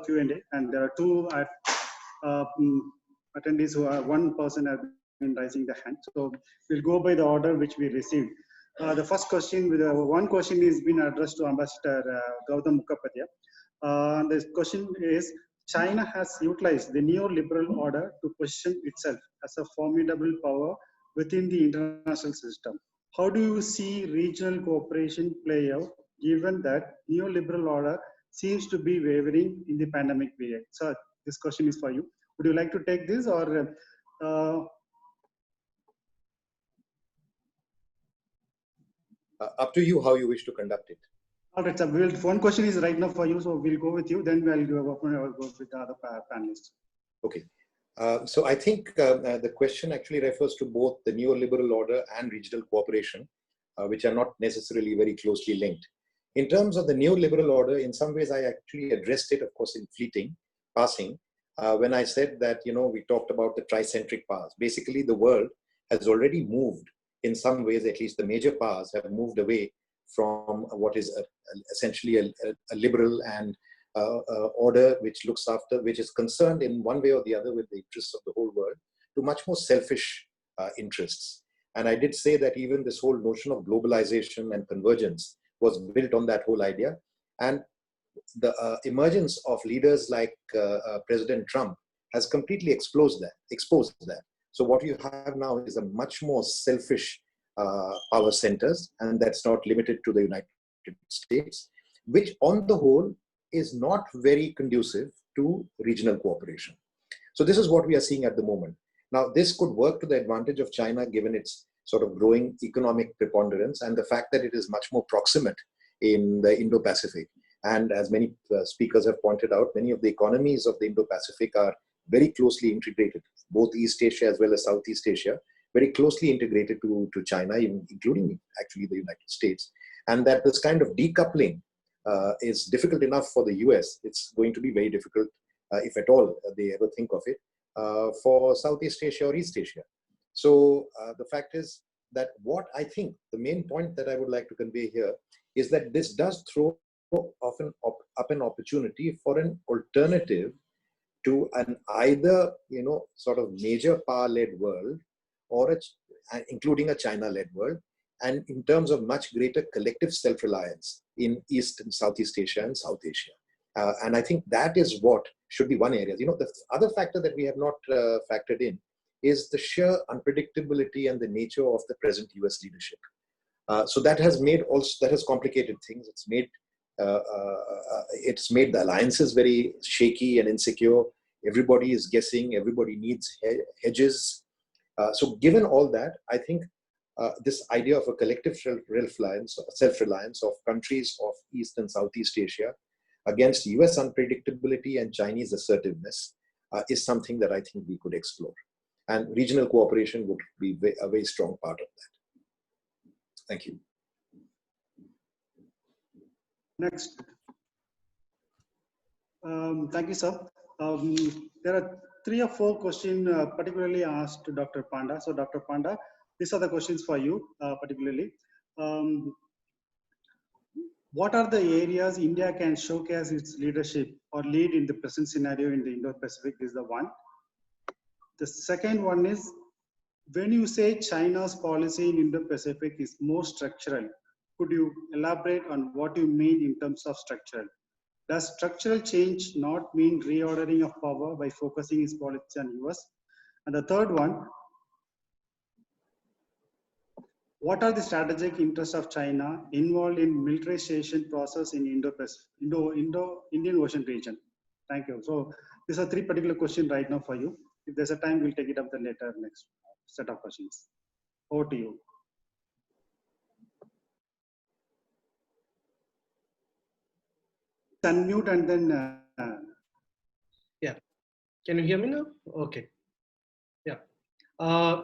Q&A, and there are two attendees who are, one person has been raising the hand. So we'll go by the order which we received. The first question, one question is been addressed to Ambassador Gautam Mukhopadhyay. The question is, China has utilized the neoliberal order to position itself as a formidable power within the international system. How do you see regional cooperation play out, given that neoliberal order seems to be wavering in the pandemic period? Sir, this question is for you. Would you like to take this, or up to you how you wish to conduct it. All right, sir. One question is right now for you, so we'll go with you. Then we'll go with the other panelists. Okay. So I think the question actually refers to both the neoliberal order and regional cooperation, which are not necessarily very closely linked. In terms of the neoliberal order, in some ways I actually addressed it, of course, in fleeting, passing, when I said that, we talked about the tricentric powers. Basically, the world has already moved. In some ways, at least the major powers have moved away from what is essentially a liberal and order which is concerned in one way or the other with the interests of the whole world, to much more selfish interests. And I did say that even this whole notion of globalization and convergence was built on that whole idea. And the emergence of leaders like President Trump has completely exposed that. So what you have now is a much more selfish power centers, and that's not limited to the United States, which on the whole is not very conducive to regional cooperation. So this is what we are seeing at the moment. Now, this could work to the advantage of China, given its sort of growing economic preponderance and the fact that it is much more proximate in the Indo-Pacific. And as many speakers have pointed out, many of the economies of the Indo-Pacific are very closely integrated, both East Asia as well as Southeast Asia, very closely integrated to China, including actually the United States. And that this kind of decoupling is difficult enough for the US. It's going to be very difficult, if at all they ever think of it, for Southeast Asia or East Asia. So the fact is that what I think the main point that I would like to convey here is that this does throw often up an opportunity for an alternative to an either sort of major power-led world, or including a China-led world, and in terms of much greater collective self-reliance in East and Southeast Asia and South Asia. And I think that is what should be one area. The other factor that we have not factored in is the sheer unpredictability and the nature of the present US leadership. So that has complicated things. It's made the alliances very shaky and insecure. Everybody is guessing. Everybody needs hedges. So given all that, I think this idea of a collective self-reliance of countries of East and Southeast Asia against US unpredictability and Chinese assertiveness is something that I think we could explore. And regional cooperation would be a very strong part of that. Thank you. Next. Thank you, sir. There are 3 or 4 questions particularly asked to Dr. Panda. So Dr. Panda, these are the questions for you particularly. What are the areas India can showcase its leadership or lead in the present scenario in the Indo-Pacific? This is the one. The second one is, when you say China's policy in Indo-Pacific is more structural, could you elaborate on what you mean in terms of structural? Does structural change not mean reordering of power by focusing its policy on US? And the third one, what are the strategic interests of China involved in militarization process in Indian Ocean region? Thank you. So these are 3 particular questions right now for you. If there's a time, we'll take it up the later next set of questions. Over to you. Unmute and then. Yeah. Can you hear me now? Okay. Yeah.